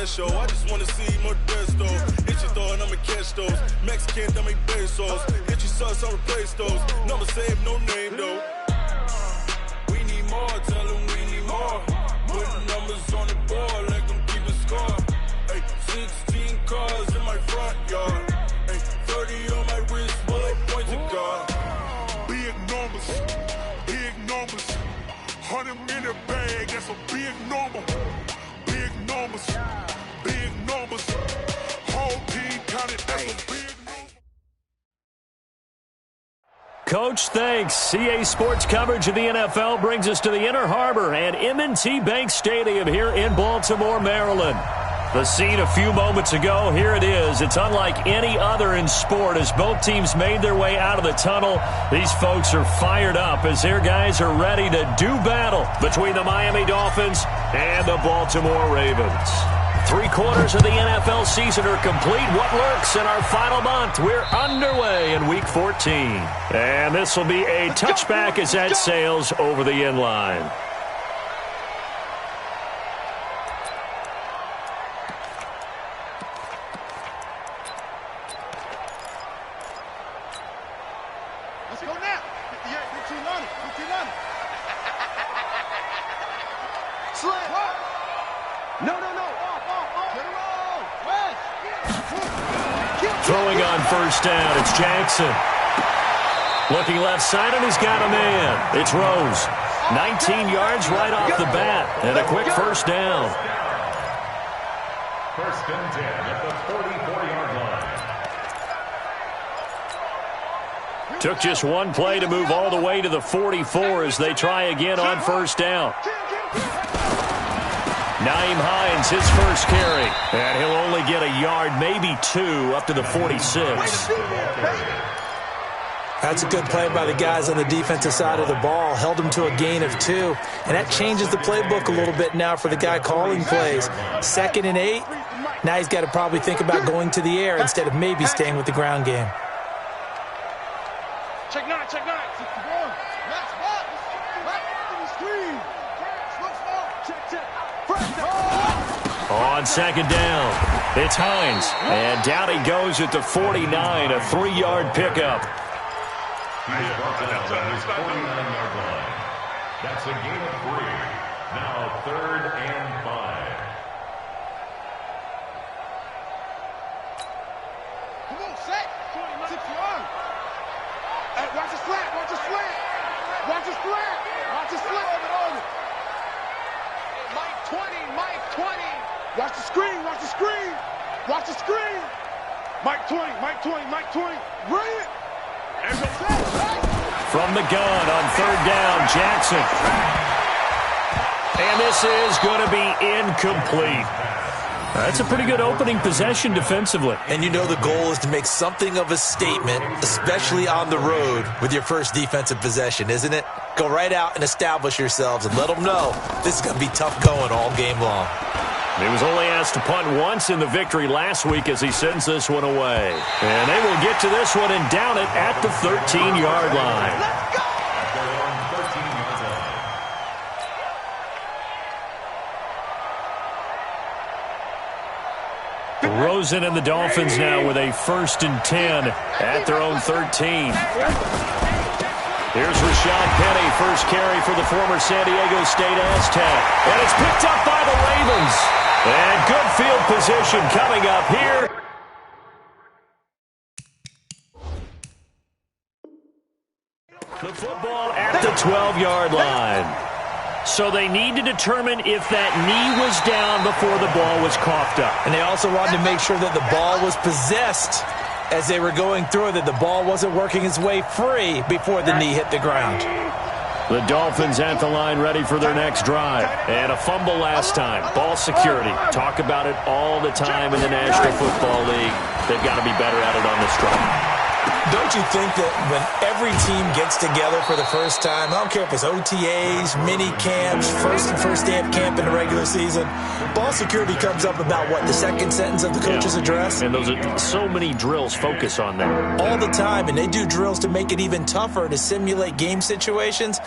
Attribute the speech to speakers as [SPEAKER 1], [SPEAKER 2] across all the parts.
[SPEAKER 1] show. I just wanna see more desto. Hit your throw and I'ma catch those. Mexican, dummy pesos. Hit your sauce, I'll replace those. Number save, no name though. We need more, tell them we need more. Put numbers on the board, let them keep a score. Ay, 16 cars in my front yard. Ay, 30 on my wrist, bullet point to God.
[SPEAKER 2] Big numbers, big numbers. 100 minute bag, that's a big number. Big numbers, big numbers. Whole team counted, that's a big number.
[SPEAKER 3] Coach, thanks. CA Sports coverage of the NFL brings us to the Inner Harbor and M&T Bank Stadium here in Baltimore, Maryland. The scene a few moments ago, here it is. It's unlike any other in sport as both teams made their way out of the tunnel. These folks are fired up as their guys are ready to do battle between the Miami Dolphins and the Baltimore Ravens. 3/4 of the NFL season are complete. What lurks in our final month? We're underway in Week 14. And this will be a touchback as that sails over the end line.
[SPEAKER 4] Let's go now. You're too long. You're too long. Slant. No. Get him on. West.
[SPEAKER 3] Throwing on first down, it's Jackson. Looking left side, and he's got a man. It's Rose. 19 yards right off the bat, and a quick first down.
[SPEAKER 5] First and 10 at the 44-yard line.
[SPEAKER 3] Took just one play to move all the way to the 44 as they try again on first down. Naeem Hines, his first carry. And he'll only get a yard, maybe two, up to the 46.
[SPEAKER 6] That's a good play by the guys on the defensive side of the ball. Held them to a gain of 2. And that changes the playbook a little bit now for the guy calling plays. 2nd and 8. Now he's got to probably think about going to the air instead of maybe staying with the ground game.
[SPEAKER 4] Check 9. Let's walk. Screen. Check.
[SPEAKER 3] On second down, it's Hines. And down he goes at the 49, a 3-yard pickup.
[SPEAKER 5] He's brought down at his 49-yard line. That's a gain of 3. Now 3rd and 5.
[SPEAKER 4] Come on, set. 6 yards. Hey, watch the slant. Mike 20. Watch the screen. Mike 20. Bring it.
[SPEAKER 3] From the gun on third down, Jackson. And this is going to be incomplete. That's a pretty good opening possession defensively.
[SPEAKER 6] And you know the goal is to make something of a statement, especially on the road with your first defensive possession, isn't it? Go right out and establish yourselves and let them know this is going to be tough going all game long.
[SPEAKER 3] He was only asked to punt once in the victory last week as he sends this one away. And they will get to this one and down it at the 13-yard line.
[SPEAKER 4] Let's go!
[SPEAKER 3] Rosen and the Dolphins now with a 1st and 10 at their own 13. Here's Rashad Penny, first carry for the former San Diego State Aztec. And it's picked up by the Ravens. And good field position coming up here. The football at the 12-yard line. So they need to determine if that knee was down before the ball was coughed up.
[SPEAKER 6] And they also wanted to make sure that the ball was possessed as they were going through it, that the ball wasn't working its way free before the knee hit the ground.
[SPEAKER 3] The Dolphins at the line ready for their next drive. And a fumble last time. Ball security. Talk about it all the time in the National Football League. They've got to be better at it on this drive.
[SPEAKER 6] Don't you think that when every team gets together for the first time, I don't care if it's OTAs, mini camps, first day of camp in the regular season, ball security comes up about what, the second sentence of the coach's address?
[SPEAKER 3] And those are so many drills focus on that.
[SPEAKER 6] All the time, and they do drills to make it even tougher to simulate game situations.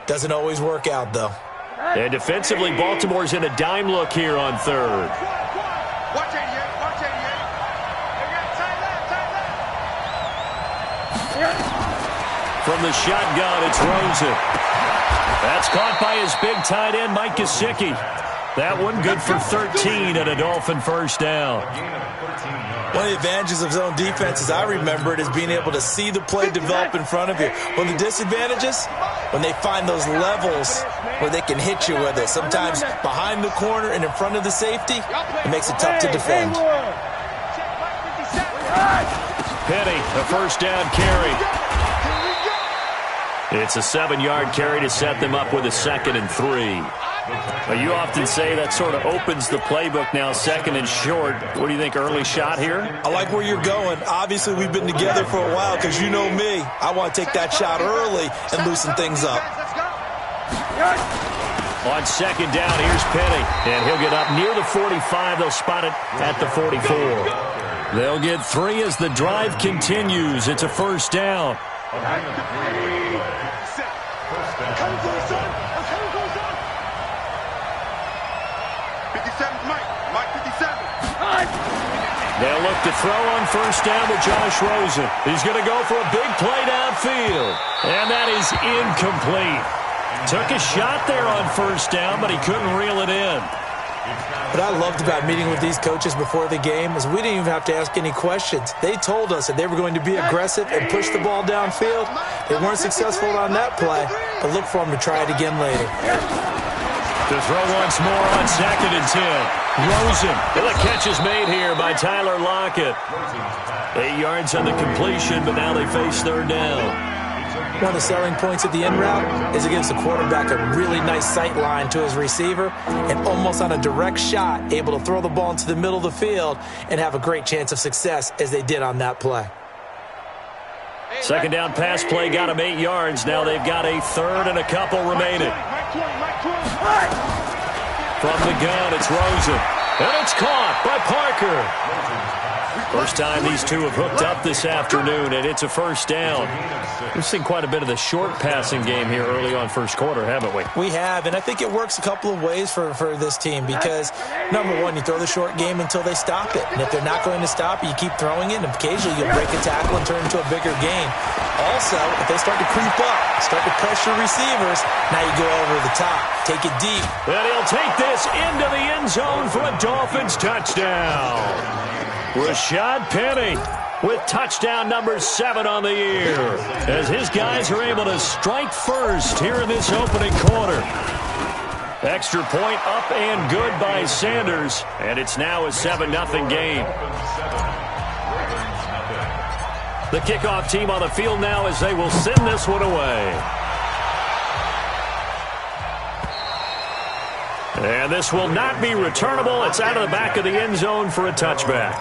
[SPEAKER 6] Doesn't always work out, though.
[SPEAKER 3] And defensively, Baltimore's in a dime look here on third.
[SPEAKER 4] Watch 88. Watch 88.
[SPEAKER 3] From the shotgun, it's Rosen. That's caught by his big tight end, Mike Gesicki. That one good for 13 and a Dolphin first down.
[SPEAKER 6] One of the advantages of zone defense, as I remember it, is being able to see the play develop in front of you. One of the disadvantages, when they find those levels where they can hit you with it. Sometimes behind the corner and in front of the safety, it makes it tough to defend.
[SPEAKER 3] Penny, a first down carry. It's a 7-yard carry to set them up with a 2nd and 3. Well, you often say that sort of opens the playbook now, 2nd and short. What do you think, early shot here?
[SPEAKER 6] I like where you're going. Obviously, we've been together for a while because you know me. I want to take that shot early and loosen things up.
[SPEAKER 3] On 2nd down, here's Penny. And he'll get up near the 45. They'll spot it at the 44. They'll get 3 as the drive continues. It's a first down. They'll look to throw on first down with Josh Rosen. He's going to go for a big play downfield. And that is incomplete. Took a shot there on first down, but he couldn't reel it in.
[SPEAKER 6] What I loved about meeting with these coaches before the game is we didn't even have to ask any questions. They told us that they were going to be aggressive and push the ball downfield. They weren't successful on that play, but look for them to try it again later.
[SPEAKER 3] To throw once more on 2nd and 10. Rosen. And the catch is made here by Tyler Lockett. 8 yards on the completion, but now they face 3rd down.
[SPEAKER 6] One of the selling points of the in route is it gives the quarterback a really nice sight line to his receiver and almost on a direct shot able to throw the ball into the middle of the field and have a great chance of success as they did on that play.
[SPEAKER 3] 2nd down pass play got him 8 yards. Now they've got a 3rd and a couple remaining. From the gun, it's Rosen. And it's caught by Parker. First time these two have hooked up this afternoon, and it's a first down. We've seen quite a bit of the short passing game here early on first quarter, haven't we?
[SPEAKER 6] We have, and I think it works a couple of ways for this team because, number one, you throw the short game until they stop it. And if they're not going to stop it, you keep throwing it, and occasionally you'll break a tackle and turn it into a bigger game. Also, if they start to creep up, start to pressure receivers, now you go over the top, take it deep.
[SPEAKER 3] And he'll take this into the end zone for a Dolphins touchdown. Rashad Penny with touchdown number 7 on the year as his guys are able to strike first here in this opening quarter. Extra point up and good by Sanders, and it's now a 7-0 game. The kickoff team on the field now as they will send this one away. And this will not be returnable. It's out of the back of the end zone for a touchback.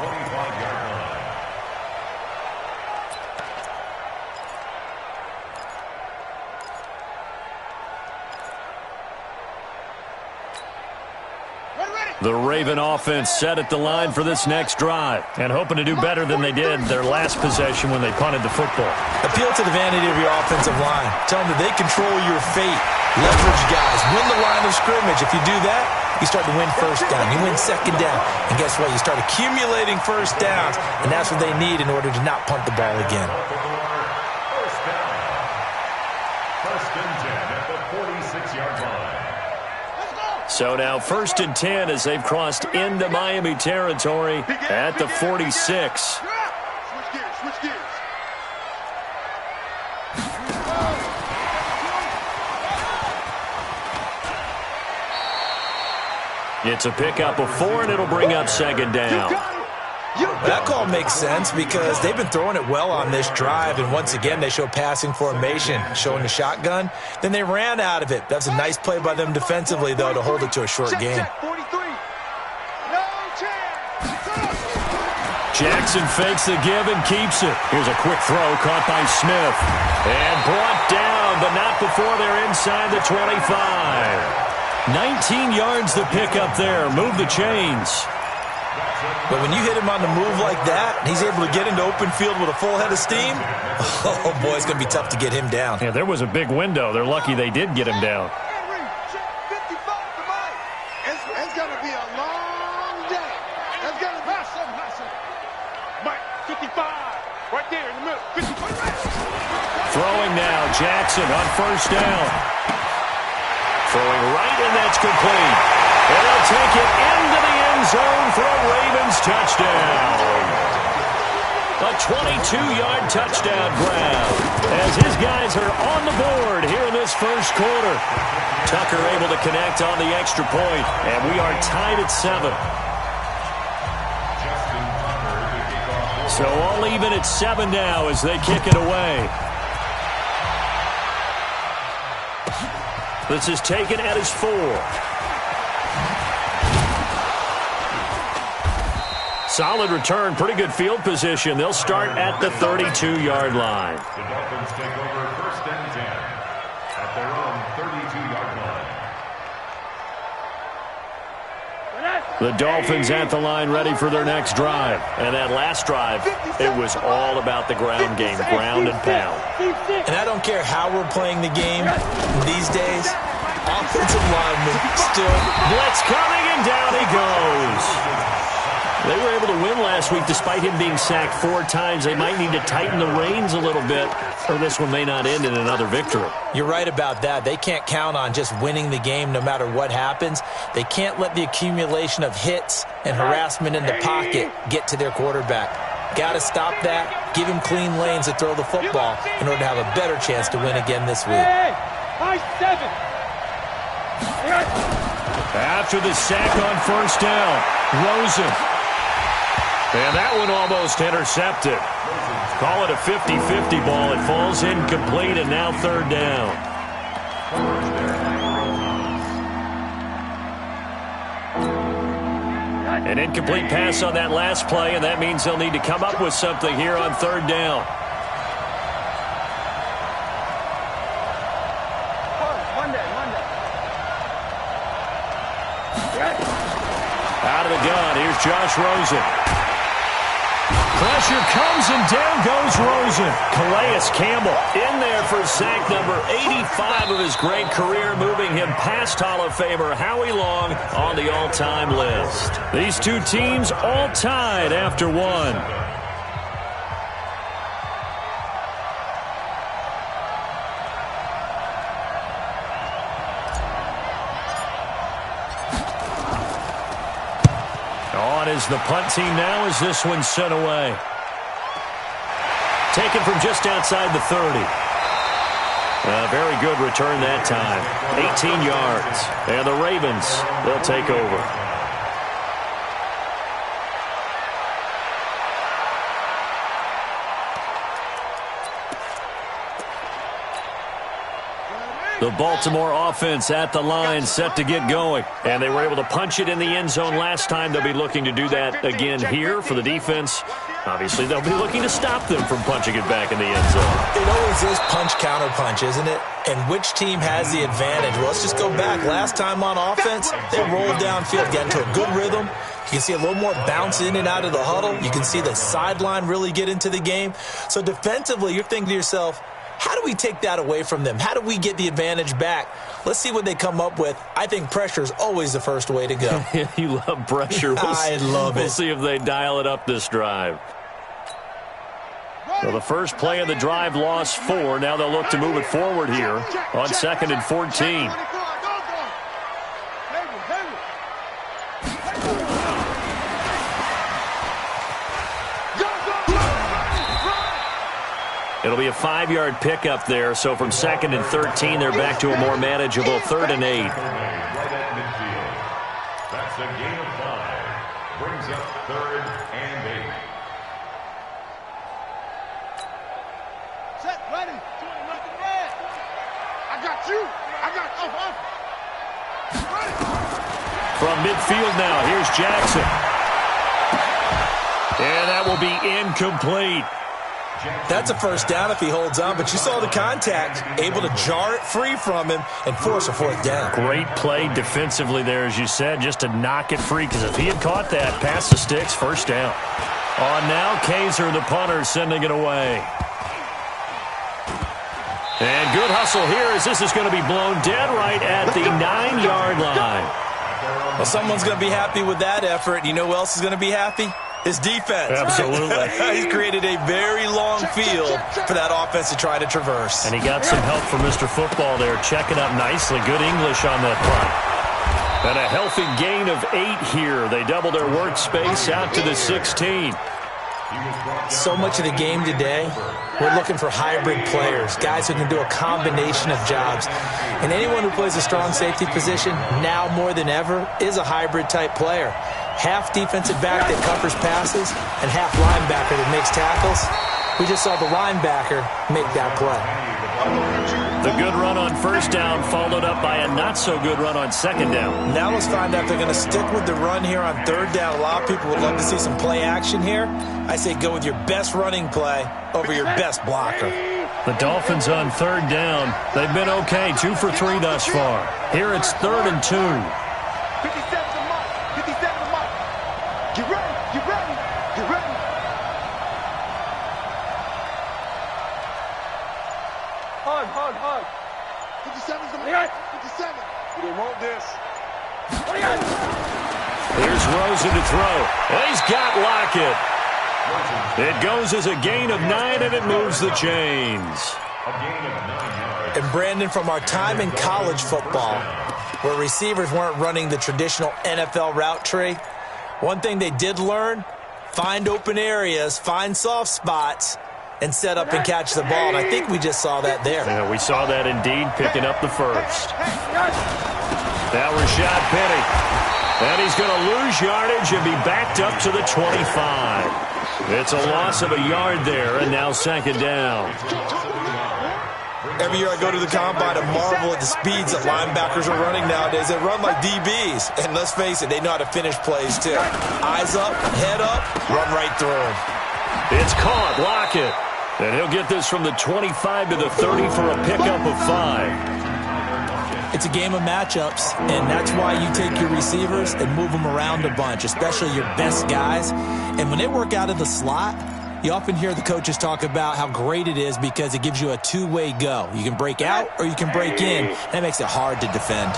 [SPEAKER 3] The Raven offense set at the line for this next drive and hoping to do better than they did their last possession when they punted the football.
[SPEAKER 6] Appeal to the vanity of your offensive line. Tell them that they control your fate. Leverage guys. Win the line of scrimmage. If you do that, you start to win first down. You win 2nd down. And guess what? You start accumulating first downs, and that's what they need in order to not punt the ball again.
[SPEAKER 5] First and 10 at the 46-yard line.
[SPEAKER 3] So now 1st and 10 as they've crossed into Miami territory at the 46.
[SPEAKER 4] Switch gears.
[SPEAKER 3] It's a pickup of 4, and it'll bring up 2nd down.
[SPEAKER 6] That call makes sense because they've been throwing it well on this drive, and once again they show passing formation, showing the shotgun. Then they ran out of it. That's a nice play by them defensively, though, to hold it to a short game.
[SPEAKER 3] Jackson fakes the give and keeps it. Here's a quick throw caught by Smith. And brought down, but not before they're inside the 25. 19 yards the pick up there. Move the chains.
[SPEAKER 6] But when you hit him on the move like that, and he's able to get into open field with a full head of steam, oh, boy, it's going to be tough to get him down.
[SPEAKER 3] Yeah, there was a big window. They're lucky they did get him down.
[SPEAKER 4] It's going to be a long day. Let's go.
[SPEAKER 3] Throwing now, Jackson on first down. Throwing right, and that's complete. And they'll take it into the end zone for a Ravens touchdown. A 22-yard touchdown grab as his guys are on the board here in this first quarter. Tucker able to connect on the extra point, and we are tied at 7. So all even at 7 now as they kick it away. This is taken at his 4. Solid return, pretty good field position. They'll start at the 32-yard line.
[SPEAKER 5] The Dolphins take over first and 10 at their own 32-yard line.
[SPEAKER 3] The Dolphins at the line ready for their next drive. And that last drive, it was all about the ground game, ground and pound.
[SPEAKER 6] And I don't care how we're playing the game these days, offensive linemen still.
[SPEAKER 3] Blitz coming, and down he goes. They were able to win last week despite him being sacked 4 times. They might need to tighten the reins a little bit, or this one may not end in another victory.
[SPEAKER 6] You're right about that. They can't count on just winning the game no matter what happens. They can't let the accumulation of hits and harassment in the pocket get to their quarterback. Got to stop that, give him clean lanes to throw the football in order to have a better chance to win again this week.
[SPEAKER 3] After the sack on first down, Rosen. And that one almost intercepted. Call it a 50-50 ball. It falls incomplete, and now third down. An incomplete pass on that last play, and that means they'll need to come up with something here on third down. Out of the gun, here's Josh Rosen. Pressure comes, and down goes Rosen. Calais Campbell in there for sack number 85 of his great career, moving him past Hall of Famer Howie Long on the all-time list. These two teams all tied after 1. On is the punt team now as this one's sent away. Taken from just outside the 30. A very good return that time. 18 yards. And the Ravens, they'll take over. The Baltimore offense at the line, set to get going. And they were able to punch it in the end zone last time. They'll be looking to do that again here for the defense. Obviously, they'll be looking to stop them from punching it back in the end zone.
[SPEAKER 6] It always is punch-counter-punch, isn't it? And which team has the advantage? Well, let's just go back. Last time on offense, they rolled downfield, got into a good rhythm. You can see a little more bounce in and out of the huddle. You can see the sideline really get into the game. So defensively, you're thinking to yourself, how do we take that away from them? How do we get the advantage back? Let's see what they come up with. I think pressure is always the first way to go.
[SPEAKER 3] You love pressure.
[SPEAKER 6] I love it.
[SPEAKER 3] We'll see if they dial it up this drive. So the first play of the drive lost 4. Now they'll look to move it forward here on 2nd and 14. It'll be a 5-yard pickup there. So from 2nd and 13, they're back to a more manageable 3rd and 8.
[SPEAKER 5] Right at midfield. That's a gain of 5. Brings up 3rd and 8.
[SPEAKER 4] Set, ready. I got you.
[SPEAKER 3] From midfield now, here's Jackson. And that will be incomplete.
[SPEAKER 6] That's a first down if he holds on, but you saw the contact, able to jar it free from him and force a 4th down.
[SPEAKER 3] Great play defensively there, as you said, just to knock it free, because if he had caught that, past the sticks, first down. On now, Kaiser, the punter, sending it away. And good hustle here as this is going to be blown dead right at the 9-yard line.
[SPEAKER 6] Well, someone's going to be happy with that effort. You know who else is going to be happy? His defense.
[SPEAKER 3] Absolutely.
[SPEAKER 6] He's created a very long field for that offense to try to traverse.
[SPEAKER 3] And he got some help from Mr. Football there, checking up nicely. Good English on that punt. And a healthy gain of 8 here. They double their workspace out to the 16.
[SPEAKER 6] So much of the game today, we're looking for hybrid players, guys who can do a combination of jobs. And anyone who plays a strong safety position, now more than ever, is a hybrid type player. Half defensive back that covers passes and half linebacker that makes tackles. We just saw the linebacker make that play.
[SPEAKER 3] The good run on first down followed up by a not-so-good run on second down.
[SPEAKER 6] Now let's find out if they're going to stick with the run here on third down. A lot of people would love to see some play action here. I say go with your best running play over your best blocker.
[SPEAKER 3] The Dolphins on third down. They've been okay, 2 for 3 thus far. Here it's 3rd and 2.
[SPEAKER 4] 57 to Mike. 57 to Mike. Get ready. Get ready. Get ready. Hard. 57 to Mike. 57. We didn't want this.
[SPEAKER 3] Here's Rosen to throw. He's got Lockett. It goes as a gain of 9, and it moves the chains.
[SPEAKER 6] And Brandon, from our time in college football, where receivers weren't running the traditional NFL route tree, one thing they did learn, find open areas, find soft spots, and set up and catch the ball. And I think we just saw that there.
[SPEAKER 3] Yeah, we saw that indeed, picking up the first. Now Rashad Penny. And he's going to lose yardage and be backed up to the 25. It's a loss of a yard there, and now second down.
[SPEAKER 6] Every year I go to the combine and marvel at the speeds that linebackers are running nowadays. They run like DBs. And let's face it, they know how to finish plays too. Eyes up, head up, run right through them.
[SPEAKER 3] It's caught, Lockett. And he'll get this from the 25 to the 30 for a pickup of 5.
[SPEAKER 6] It's a game of matchups, and that's why you take your receivers and move them around a bunch, especially your best guys. And when they work out of the slot, you often hear the coaches talk about how great it is because it gives you a two-way go. You can break out or you can break in. That makes it hard to defend.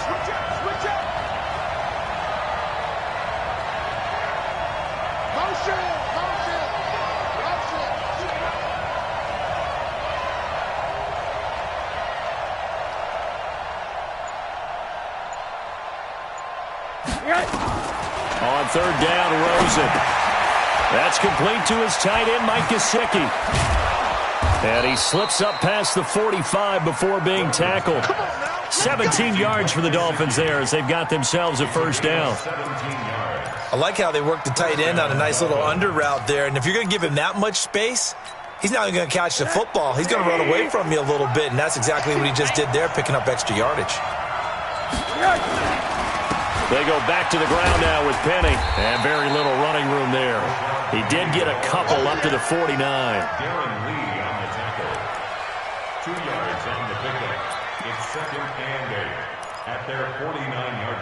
[SPEAKER 3] On third down, Rosen. That's complete to his tight end, Mike Gesicki. And he slips up past the 45 before being tackled. 17 yards for the Dolphins there as they've got themselves a first down.
[SPEAKER 6] I like how they work the tight end on a nice little under route there. And if you're going to give him that much space, he's not even going to catch the football. He's going to run away from you a little bit, and that's exactly what he just did there, picking up extra yardage.
[SPEAKER 3] They go back to the ground now with Penny, and very little running room there. He did get a couple up to the 49.
[SPEAKER 5] Darren Lee on the tackle. 2 yards on the pickup. It's 2nd and 8 at their 49-yard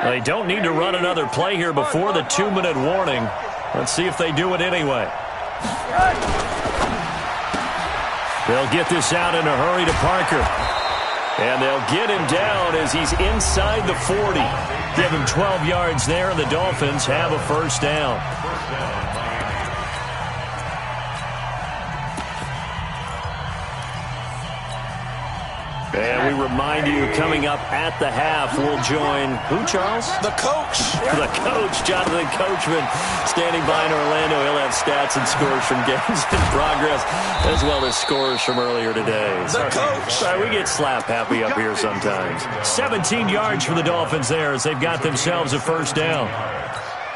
[SPEAKER 5] line.
[SPEAKER 3] They don't need to run another play here before the 2-minute warning. Let's see if they do it anyway. They'll get this out in a hurry to Parker. And they'll get him down as he's inside the 40. Give him 12 yards there, and the Dolphins have a first down. And we remind you, coming up at the half, we'll join who, Charles?
[SPEAKER 6] The coach.
[SPEAKER 3] The coach, Jonathan Coachman, standing by in Orlando. He'll have stats and scores from games in progress, as well as scores from earlier today.
[SPEAKER 6] The coach.
[SPEAKER 3] Sorry, we get slap happy up here sometimes. 17 yards for the Dolphins there as they've got themselves a first down.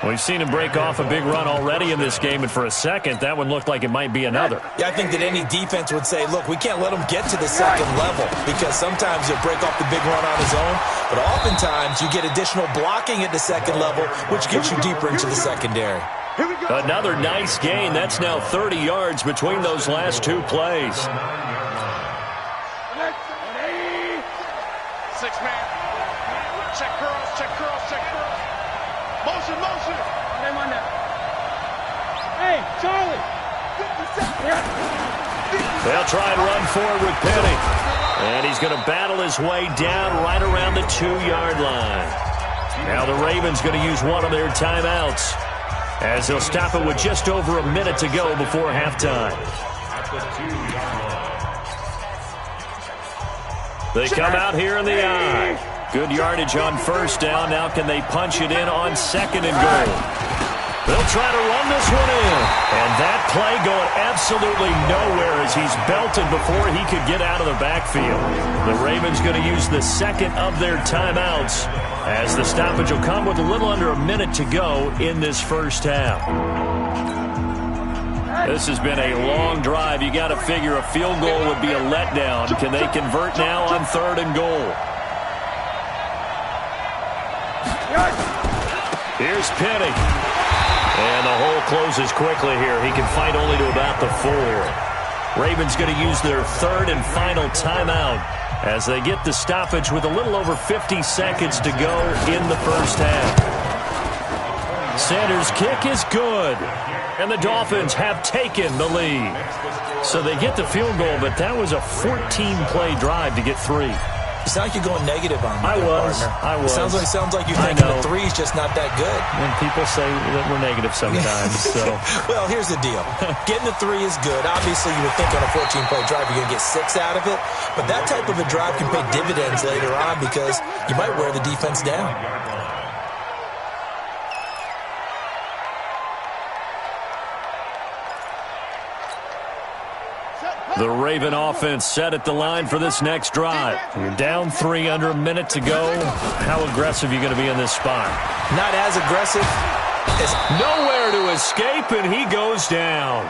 [SPEAKER 3] We've seen him break off a big run already in this game, and for a second, that one looked like it might be another.
[SPEAKER 6] Yeah, I think that any defense would say, look, we can't let him get to the second level because sometimes he'll break off the big run on his own, but oftentimes you get additional blocking at the second level, which gets you deeper into the secondary.
[SPEAKER 3] Another nice gain. That's now 30 yards between those last 2 plays.
[SPEAKER 4] 6-man. Check curls, check curls, check curls. Motion. Hey, Charlie.
[SPEAKER 3] They'll try and run forward with Penny. And he's going to battle his way down right around the 2-yard line. Now the Ravens going to use one of their timeouts, as they'll stop it with just over a minute to go before halftime. They come out here in the eye. Good yardage on first down. Now can they punch it in on second and goal? They'll try to run this one in. And that play going absolutely nowhere as he's belted before he could get out of the backfield. The Ravens going to use the second of their timeouts, as the stoppage will come with a little under a minute to go in this first half. This has been a long drive. You got to figure a field goal would be a letdown. Can they convert now on third and goal? Here's Penny. And the hole closes quickly here. He can fight only to about the 4. Ravens going to use their third and final timeout as they get the stoppage with a little over 50 seconds to go in the first half. Sanders' kick is good, and the Dolphins have taken the lead. So they get the field goal, but that was a 14-play drive to get 3.
[SPEAKER 6] It's not like you're going negative on me.
[SPEAKER 3] I was.
[SPEAKER 6] Sounds like you're thinking the 3 is just not that good.
[SPEAKER 3] And people say that we're negative sometimes. So.
[SPEAKER 6] Well, here's the deal. Getting the 3 is good. Obviously, you would think on a 14-play drive you're going to get 6 out of it. But that type of a drive can pay dividends later on because you might wear the defense down.
[SPEAKER 3] The Raven offense set at the line for this next drive. You're down 3 under a minute to go. How aggressive are you going to be in this spot?
[SPEAKER 6] Not as aggressive.
[SPEAKER 3] Nowhere to escape, and he goes down.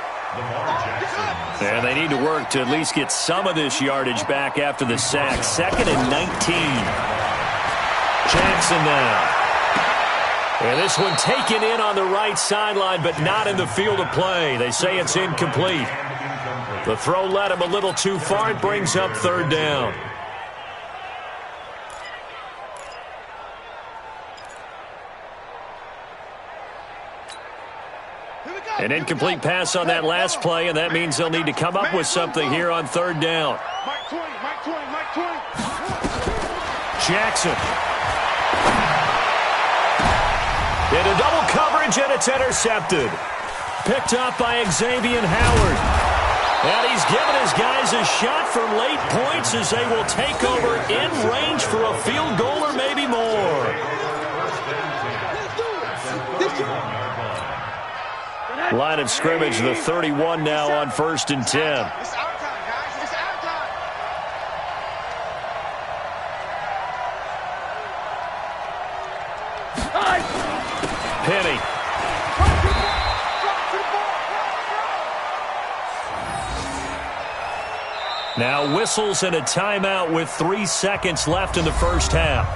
[SPEAKER 3] And they need to work to at least get some of this yardage back after the sack. 2nd and 19. Jackson now. And this one taken in on the right sideline, but not in the field of play. They say it's incomplete. The throw led him a little too far. It brings up third down. An incomplete pass on that last play, and that means they'll need to come up with something here on third down. Jackson. Into double coverage, and it's intercepted. Picked up by Xavier Howard. And he's given his guys a shot for late points as they will take over in range for a field goal or maybe more. Line of scrimmage, the 31 now on 1st and 10. Penny. Now whistles and a timeout with 3 seconds left in the first half.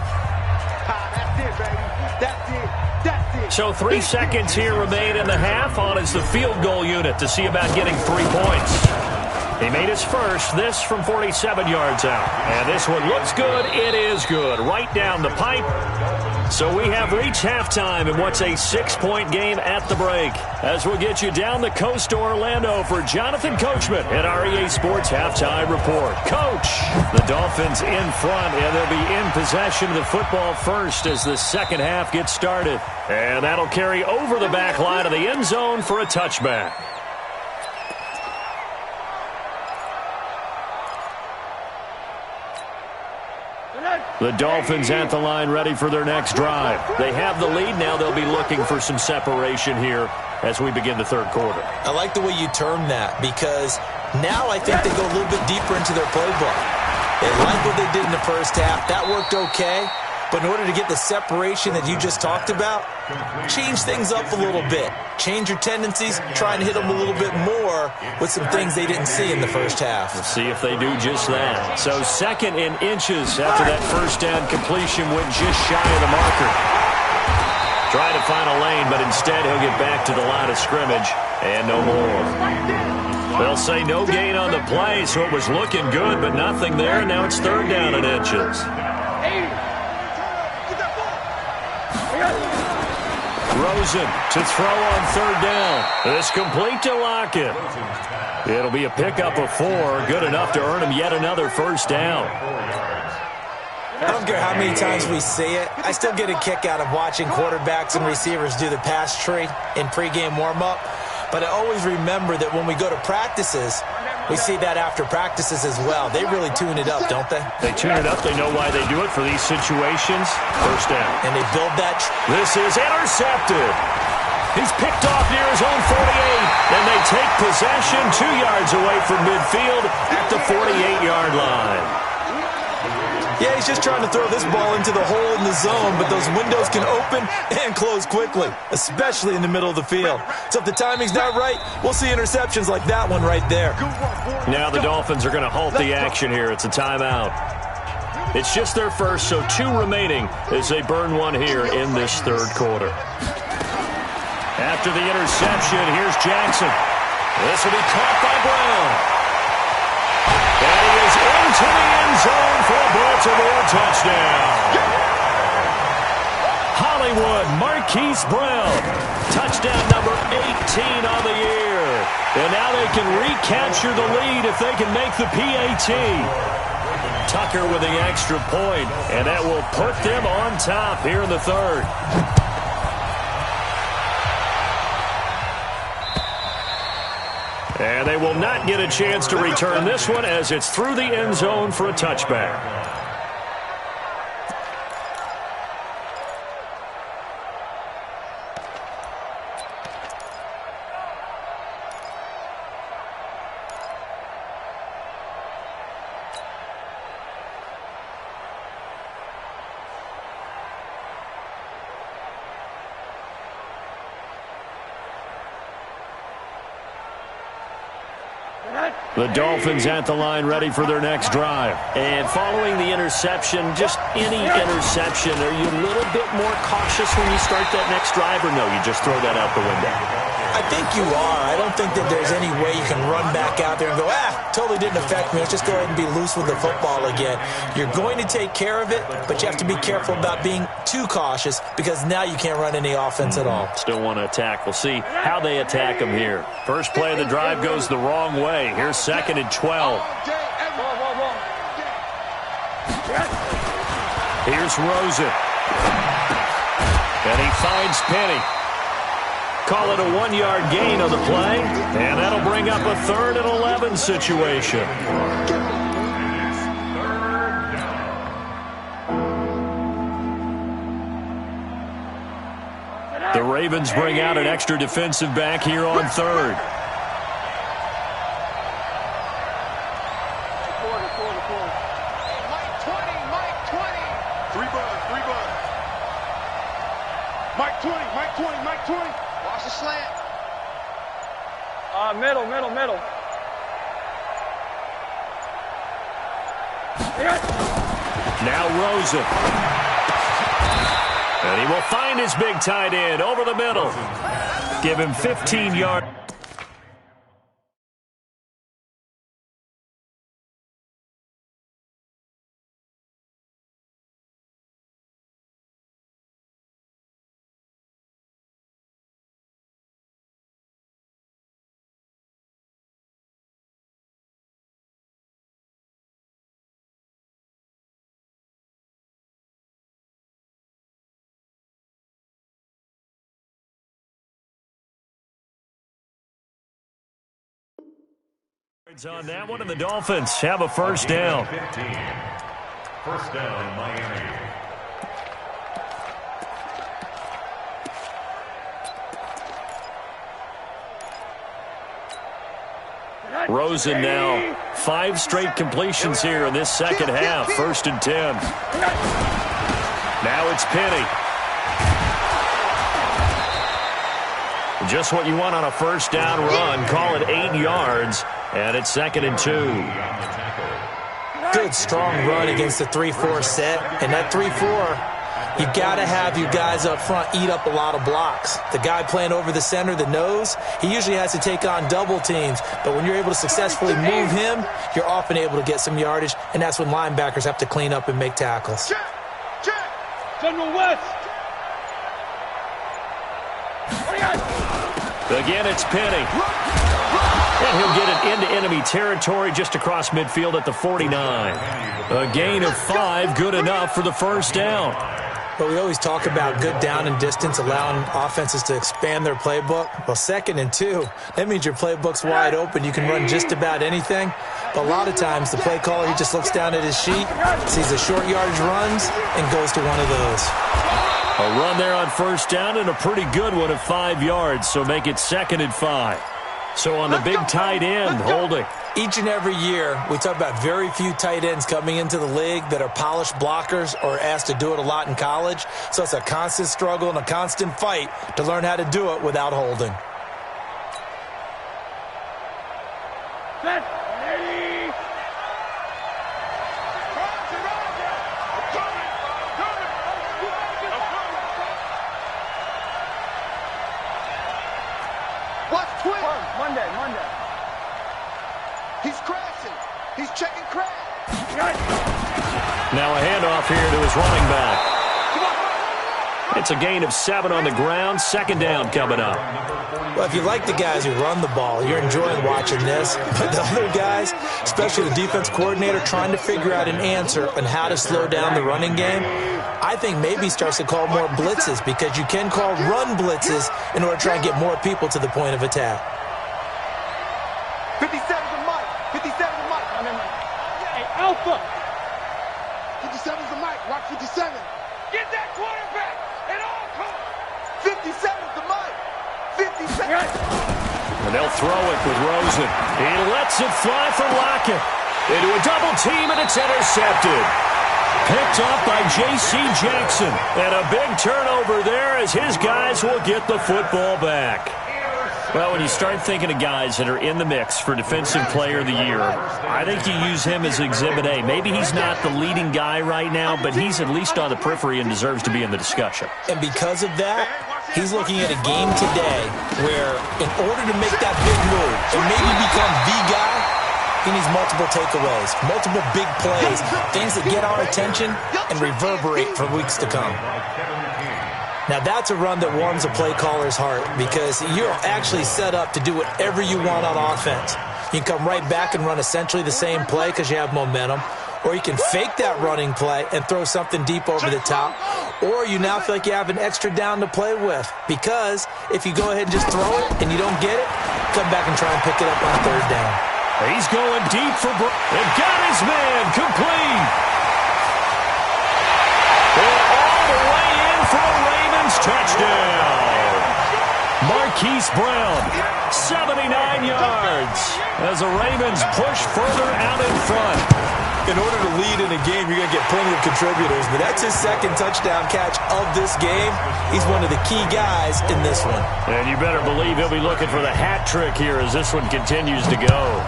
[SPEAKER 3] So 3 seconds here remain in the half. On is the field goal unit to see about getting 3 points. He made his first, this from 47 yards out. And this one looks good. It is good. Right down the pipe. So we have reached halftime in what's a 6-point game at the break. As we'll get you down the coast to Orlando for Jonathan Coachman at our EA Sports Halftime Report. Coach, the Dolphins in front, and they'll be in possession of the football first as the second half gets started. And that'll carry over the back line of the end zone for a touchback. The Dolphins at the line ready for their next drive. They have the lead. Now they'll be looking for some separation here as we begin the third quarter.
[SPEAKER 6] I like the way you term that because now I think they go a little bit deeper into their playbook. They like what they did in the first half. That worked okay. But in order to get the separation that you just talked about, change things up a little bit. Change your tendencies, try and hit them a little bit more with some things they didn't see in the first half.
[SPEAKER 3] We'll see if they do just that. So 2nd and inches after that first down completion went just shy of the marker. Trying to find a lane, but instead he'll get back to the line of scrimmage and no more. They'll say no gain on the play, so it was looking good, but nothing there. Now it's 3rd down and inches. Rosen to throw on 3rd down. It's complete to Lockett. It'll be a pickup of 4. Good enough to earn him yet another first down.
[SPEAKER 6] I don't care how many times we see it. I still get a kick out of watching quarterbacks and receivers do the pass tree in pregame warm-up. But I always remember that when we go to practices, we see that after practices as well. They really tune it up, don't they?
[SPEAKER 3] They tune it up. They know why they do it for these situations. First down.
[SPEAKER 6] And they build that.
[SPEAKER 3] This is intercepted. He's picked off near his own 48, and they take possession 2 yards away from midfield at the 48-yard line.
[SPEAKER 6] Yeah, he's just trying to throw this ball into the hole in the zone, but those windows can open and close quickly, especially in the middle of the field. So if the timing's not right, we'll see interceptions like that one right there.
[SPEAKER 3] Now the Dolphins are going to halt the action here. It's a timeout. It's just their first, so 2 remaining as they burn one here in this third quarter. After the interception, here's Jackson. This will be caught by Brown. And he is into the end zone for a Baltimore touchdown. Hollywood Marquise Brown. Touchdown number 18 on the year. And now they can recapture the lead if they can make the PAT. Tucker with the extra point, and that will put them on top here in the third. And they will not get a chance to return this one as it's through the end zone for a touchback. The Dolphins at the line ready for their next drive. And following the interception, just any interception, are you a little bit more cautious when you start that next drive, or no, you just throw that out the window?
[SPEAKER 6] I think you are. I don't think that there's any way you can run back out there and go, totally didn't affect me. Let's just go ahead and be loose with the football again. You're going to take care of it, but you have to be careful about being too cautious because now you can't run any offense at all.
[SPEAKER 3] Still want to attack. We'll see how they attack them here. First play of the drive goes the wrong way. Here's 2nd and 12. Here's Rosen. And he finds Penny. Call it a 1-yard gain on the play, and that'll bring up a 3rd and 11 situation. The Ravens bring out an extra defensive back here on 3rd.
[SPEAKER 4] Mike 20. Watch the slant. Middle.
[SPEAKER 3] Now Rosen. And he will find his big tight end over the middle. Give him 15 yards. On that one, and the Dolphins have a first down.
[SPEAKER 5] 15. First down, Miami.
[SPEAKER 3] Rosen now 5 straight completions here in this second half. 1st and 10. Now it's Penny. Just what you want on a first down run. Call it 8 yards. And it's 2nd and 2.
[SPEAKER 6] Good, strong run against the 3-4 set. And that 3-4, you got to have your guys up front eat up a lot of blocks. The guy playing over the center, the nose, he usually has to take on double teams. But when you're able to successfully move him, you're often able to get some yardage. And that's when linebackers have to clean up and make tackles.
[SPEAKER 4] General West.
[SPEAKER 3] Again, it's Penny. And he'll get it into enemy territory just across midfield at the 49. A gain of 5, good enough for the first down.
[SPEAKER 6] But we always talk about good down and distance, allowing offenses to expand their playbook. Well, 2nd and 2, that means your playbook's wide open. You can run just about anything. But a lot of times, the play caller, he just looks down at his sheet, sees the short yardage runs, and goes to one of those.
[SPEAKER 3] A run there on first down and a pretty good one of 5 yards, so make it 2nd and 5. So on the big tight end, holding.
[SPEAKER 6] Each and every year, we talk about very few tight ends coming into the league that are polished blockers or asked to do it a lot in college. So it's a constant struggle and a constant fight to learn how to do it without holding.
[SPEAKER 4] What's twin? Monday. He's crashing. He's checking crash.
[SPEAKER 3] Now a handoff here to his running back. It's a gain of 7 on the ground. 2nd down coming up.
[SPEAKER 6] Well, if you like the guys who run the ball, you're enjoying watching this. But the other guys, especially the defense coordinator, trying to figure out an answer on how to slow down the running game, I think maybe starts to call more blitzes, because you can call run blitzes in order to try and get more people to the point of attack.
[SPEAKER 4] 57's a mic. 57's a mic. Hey, Alpha. 57's a mic. Watch 57. Get that quarterback at all costs. 57's the mic. 57.
[SPEAKER 3] And they'll throw it with Rosen. He lets it fly for Lockett. Into a double team, and it's intercepted. Picked off by J.C. Jackson. And a big turnover there as his guys will get the football back. Well, when you start thinking of guys that are in the mix for Defensive Player of the Year, I think you use him as Exhibit A. Maybe he's not the leading guy right now, but he's at least on the periphery and deserves to be in the discussion.
[SPEAKER 6] And because of that, he's looking at a game today where, in order to make that big move and maybe become the guy, he needs multiple takeaways, multiple big plays, things that get our attention and reverberate for weeks to come. Now, that's a run that warms a play caller's heart, because you're actually set up to do whatever you want on offense. You can come right back and run essentially the same play because you have momentum, or you can fake that running play and throw something deep over the top, or you now feel like you have an extra down to play with, because if you go ahead and just throw it and you don't get it, come back and try and pick it up on 3rd down.
[SPEAKER 3] He's going deep for and got his man complete. And all the way in for a Ravens touchdown. Marquise Brown, 79 yards, as the Ravens push further out in front.
[SPEAKER 6] In order to lead in a game, you're going to get plenty of contributors, but that's his 2nd touchdown catch of this game. He's one of the key guys in this one.
[SPEAKER 3] And you better believe he'll be looking for the hat trick here as this one continues to go.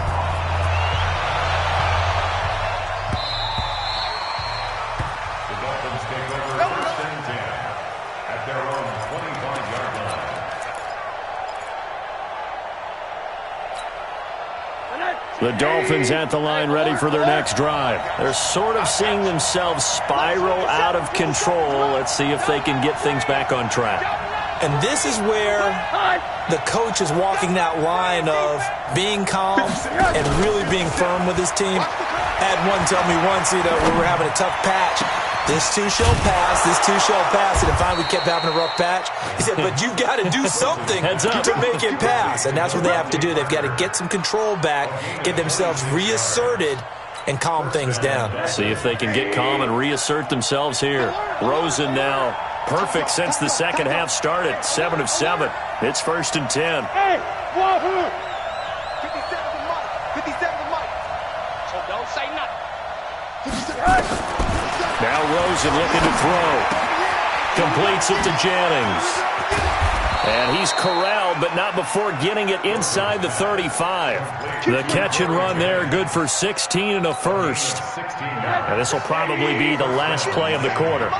[SPEAKER 5] The Dolphins take over 1st and 10 at their own 25-yard line.
[SPEAKER 3] The Dolphins at the line, ready for their next drive. They're sort of seeing themselves spiral out of control. Let's see if they can get things back on track.
[SPEAKER 6] And this is where the coach is walking that line of being calm and really being firm with his team. I had one tell me once, we were having a tough patch. This too shall pass, this too shall pass. And finally we kept having a rough patch. He said, but you've got to do something to make it pass. And that's what they have to do. They've got to get some control back, get themselves reasserted, and calm things down.
[SPEAKER 3] See if they can get calm and reassert themselves here. Rosen now perfect since the second half started. 7 of 7. It's 1st and 10.
[SPEAKER 4] Hey, Wahoo! 57's a mic. 57's a mic. So don't say nothing.
[SPEAKER 3] Now Rosen looking to throw. Completes it to Jennings. And he's corralled, but not before getting it inside the 35. The catch and run there, good for 16 and a first. And this will probably be the last play of the quarter.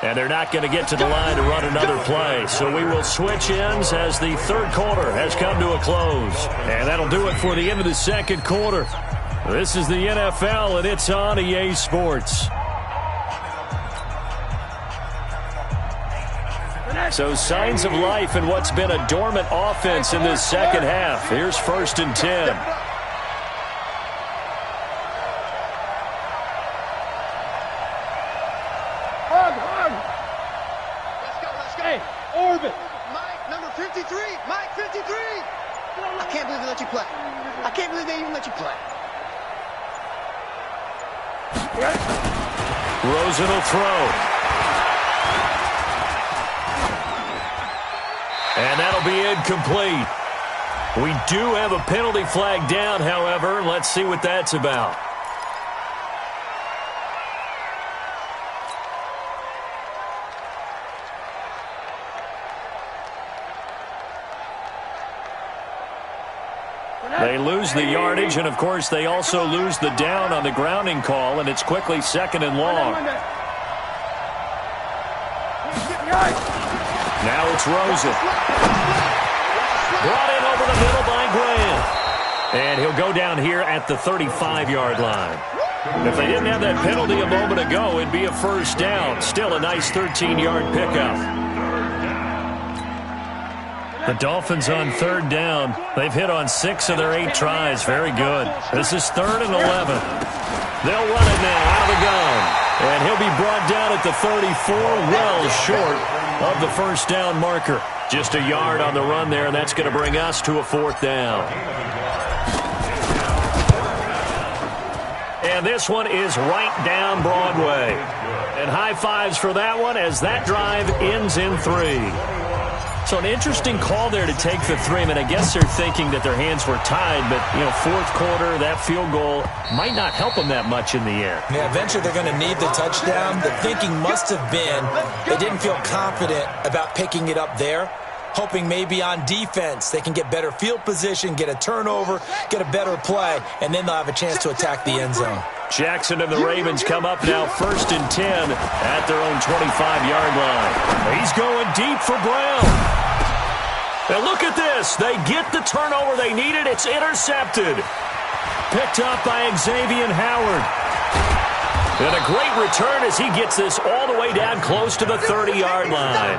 [SPEAKER 3] And they're not going to get to the line to run another play. So we will switch ends as the 3rd quarter has come to a close. And that'll do it for the end of the 2nd quarter. This is the NFL, and it's on EA Sports. So signs of life in what's been a dormant offense in this second half. Here's 1st and 10.
[SPEAKER 4] Let's go. Hey, Orbit. Mike, number 53. Mike, 53. I can't believe they let you play. I can't believe they even let you play.
[SPEAKER 3] Rosen will throw. And that'll be incomplete. We do have a penalty flag down, however. Let's see what that's about. They lose the yardage, and, of course, they also lose the down on the grounding call, and it's quickly 2nd and long. Now it's Rosen. Brought in over the middle by Graham. And he'll go down here at the 35-yard line. If they didn't have that penalty a moment ago, it'd be a 1st down. Still a nice 13-yard pickup. The Dolphins on 3rd down. They've hit on 6 of their 8 tries. Very good. This is 3rd and 11. They'll run it now out of the gun. And he'll be brought down at the 34, well short of the 1st down marker. Just a yard on the run there, and that's going to bring us to a 4th down. And this one is right down Broadway. And high fives for that one as that drive ends in 3. So an interesting call there to take the 3. I mean, I guess they're thinking that their hands were tied, but, 4th quarter, that field goal might not help them that much in the air.
[SPEAKER 6] Yeah, eventually they're going to need the touchdown. The thinking must have been they didn't feel confident about picking it up there, hoping maybe on defense they can get better field position, get a turnover, get a better play, and then they'll have a chance to attack the end zone.
[SPEAKER 3] Jackson and the Ravens come up now 1st and 10 at their own 25-yard line. He's going deep for Brown. And look at this. They get the turnover they needed. It's intercepted. Picked up by Xavier Howard. And a great return as he gets this all the way down close to the 30-yard line.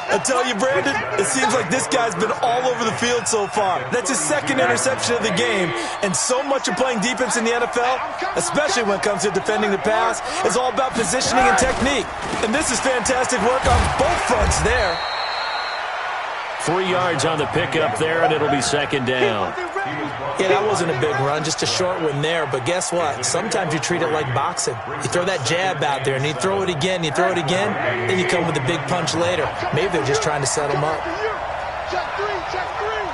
[SPEAKER 6] I tell you, Brandon, it seems like this guy's been all over the field so far. That's his 2nd interception of the game. And so much of playing defense in the NFL, especially when it comes to defending the pass, is all about positioning and technique. And this is fantastic work on both fronts there.
[SPEAKER 3] 3 yards on the pickup there, and it'll be 2nd down.
[SPEAKER 6] Yeah, that wasn't a big run, just a short one there. But guess what? Sometimes you treat it like boxing. You throw that jab out there, and you throw it again, then you come with a big punch later. Maybe they're just trying to set them up.
[SPEAKER 4] Check 3, check 3.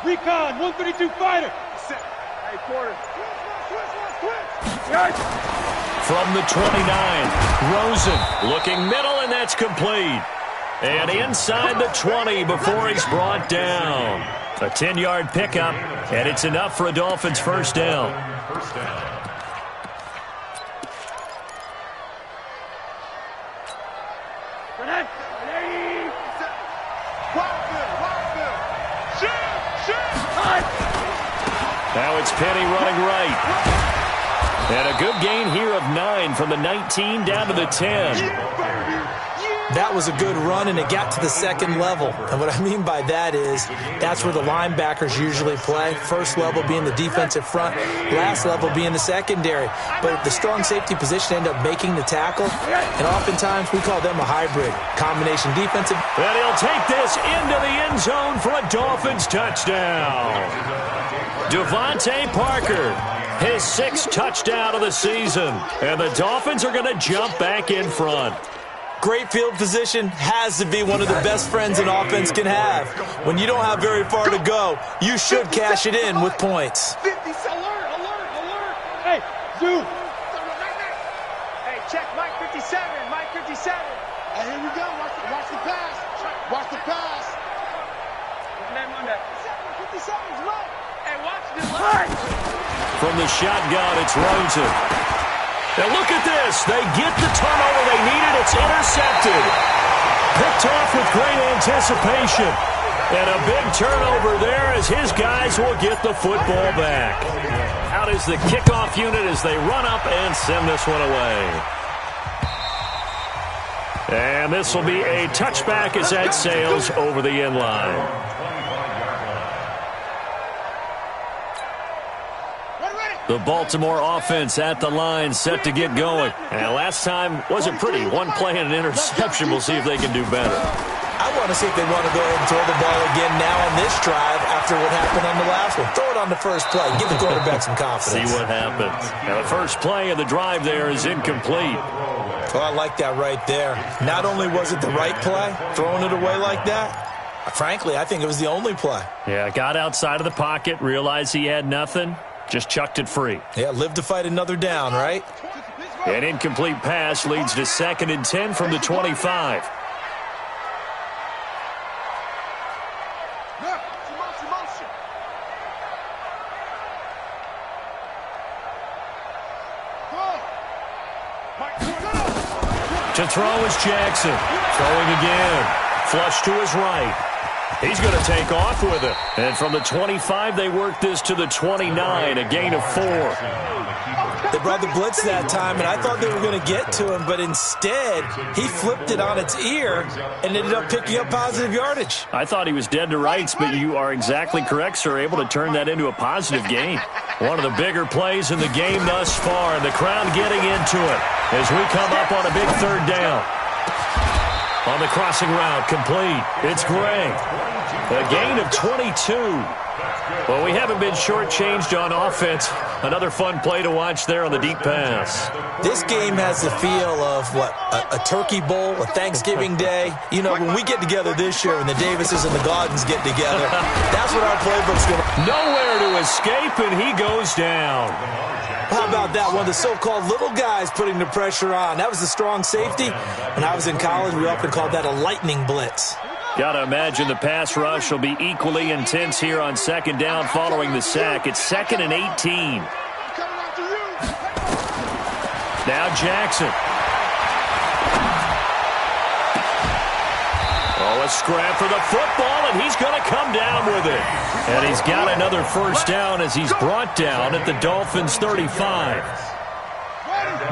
[SPEAKER 4] Recon, 132 fighter. Hey, quarter.
[SPEAKER 3] From the 29, Rosen looking middle, and that's complete. And inside the 20 before he's brought down. A 10-yard pickup, and it's enough for a Dolphins 1st down. Now it's Penny running right. And a good gain here of 9 from the 19 down to the 10.
[SPEAKER 6] That was a good run, and it got to the 2nd level. And what I mean by that is that's where the linebackers usually play. 1st level being the defensive front, last level being the secondary. But the strong safety position ended up making the tackle, and oftentimes we call them a hybrid. Combination defensive.
[SPEAKER 3] And he'll take this into the end zone for a Dolphins touchdown. Devontae Parker, his 6th touchdown of the season. And the Dolphins are going to jump back in front.
[SPEAKER 6] Great field position has to be one of the best friends an offense can have. When you don't have very far to go, you should cash it in with points.
[SPEAKER 4] 50, alert. Hey, Zoom. Hey, check Mike 57, Mike 57. Hey, here we go. Watch the pass. Watch the pass. Monday. 57's Mike. Hey, watch this.
[SPEAKER 3] From the shotgun, it's Rosen. Now look at this. They get the turnover they needed. It's intercepted. Picked off with great anticipation. And a big turnover there as his guys will get the football back. Out is the kickoff unit as they run up and send this one away. And this will be a touchback as that sails over the end line. The Baltimore offense at the line set to get going. And last time wasn't pretty. One play and an interception. We'll see if they can do better.
[SPEAKER 6] I want to see if they want to go ahead and throw the ball again now on this drive after what happened on the last one. Throw it on the first play. Give the quarterback some confidence.
[SPEAKER 3] See what happens. Now the first play of the drive there is incomplete.
[SPEAKER 6] Oh, I like that right there. Not only was it the right play, throwing it away like that, frankly, I think it was the only play.
[SPEAKER 3] Yeah, got outside of the pocket, realized he had nothing, just chucked it free.
[SPEAKER 6] Yeah, live to fight another down, right?
[SPEAKER 3] An incomplete pass leads to 2nd and 10 from the 25. To throw is Jackson. Throwing again. Flush to his right. He's going to take off with it. And from the 25, they work this to the 29, a gain of 4.
[SPEAKER 6] They brought the blitz that time, and I thought they were going to get to him, but instead, he flipped it on its ear and ended up picking up positive yardage.
[SPEAKER 3] I thought he was dead to rights, but you are exactly correct, sir, able to turn that into a positive gain. One of the bigger plays in the game thus far, and the crowd getting into it as we come up on a big 3rd down. On the crossing route, complete. It's Gray. A gain of 22. Well, we haven't been shortchanged on offense. Another fun play to watch there on the deep pass.
[SPEAKER 6] This game has the feel of, what, a turkey bowl, a Thanksgiving day. You know, when we get together this year and the Davises and the Gaudens get together, that's what our playbook's going to...
[SPEAKER 3] Nowhere to escape, and he goes down.
[SPEAKER 6] How about that? One of the so-called little guys putting the pressure on. That was the strong safety. When I was in college, we often called that a lightning blitz.
[SPEAKER 3] Got to imagine the pass rush will be equally intense here on 2nd down following the sack. It's 2nd and 18. Now Jackson. Oh, a scrap for the football, and he's going to come down with it. And he's got another first down as he's brought down at the Dolphins' 35.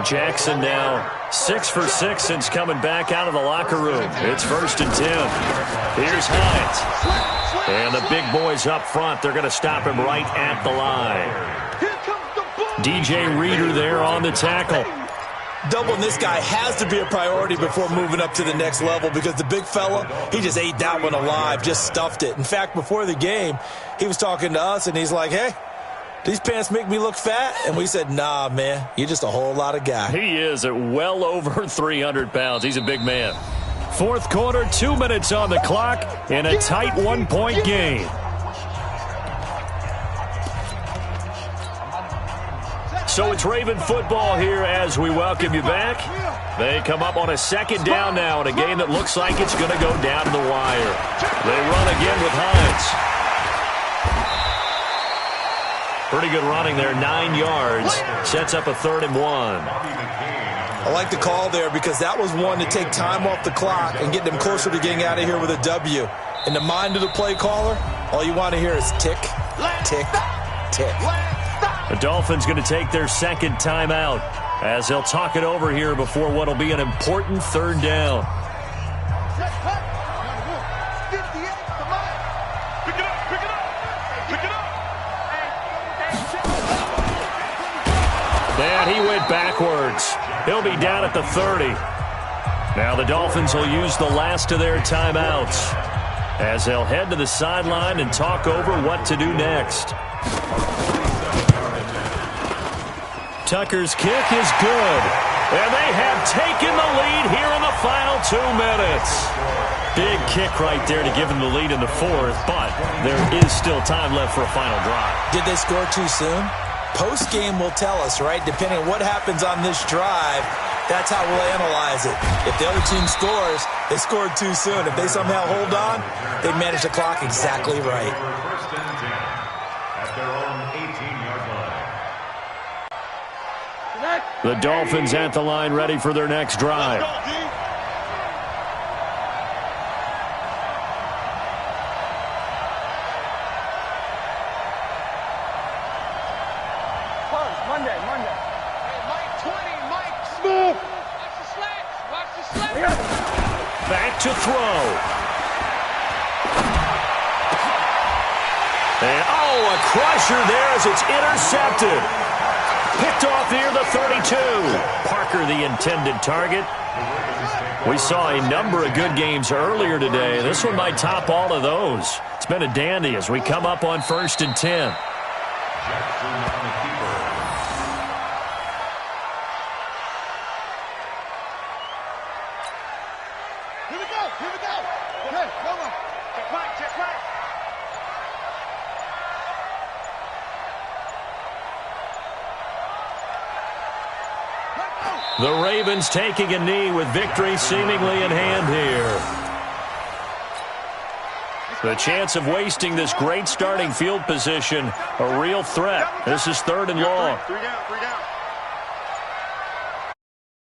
[SPEAKER 3] Jackson now 6 for 6 since coming back out of the locker room. It's 1st and 10. Here's Hines. And the big boys up front, they're going to stop him right at the line. DJ Reader there on the tackle.
[SPEAKER 6] Doubling this guy has to be a priority before moving up to the next level because the big fella, he just ate that one alive, just stuffed it. In fact, before the game, he was talking to us, and he's like, hey, these pants make me look fat? And we said, nah, man, you're just a whole lot of guy.
[SPEAKER 3] He is at well over 300 pounds. He's a big man. 4th quarter, 2 minutes on the clock in a tight 1-point game. So it's Raven football here as we welcome you back. They come up on a 2nd down now in a game that looks like it's going to go down to the wire. They run again with Hines. Pretty good running there, 9 yards. Sets up a 3rd and 1.
[SPEAKER 6] I like the call there because that was one to take time off the clock and get them closer to getting out of here with a W. In the mind of the play caller, all you want to hear is tick, tick, tick.
[SPEAKER 3] The Dolphins going to take their 2nd timeout as they'll talk it over here before what will be an important 3rd down. And he went backwards. He'll be down at the 30. Now the Dolphins will use the last of their timeouts as they'll head to the sideline and talk over what to do next. Tucker's kick is good. And they have taken the lead here in the final 2 minutes. Big kick right there to give them the lead in the 4th, but there is still time left for a final drive.
[SPEAKER 6] Did they score too soon? Post-game will tell us, right? Depending on what happens on this drive, that's how we'll analyze it. If the other team scores, they scored too soon. If they somehow hold on, they manage the clock exactly right.
[SPEAKER 5] First and 10 at their own 18-yard line.
[SPEAKER 3] The Dolphins at the line ready for their next drive. to throw. And, a crusher there as it's intercepted. Picked off near the 32. Parker, the intended target. We saw a number of good games earlier today. This one might top all of those. It's been a dandy as we come up on 1st and 10. The Ravens taking a knee with victory seemingly in hand here. The chance of wasting this great starting field position, a real threat. This is 3rd and long.
[SPEAKER 4] 3 down.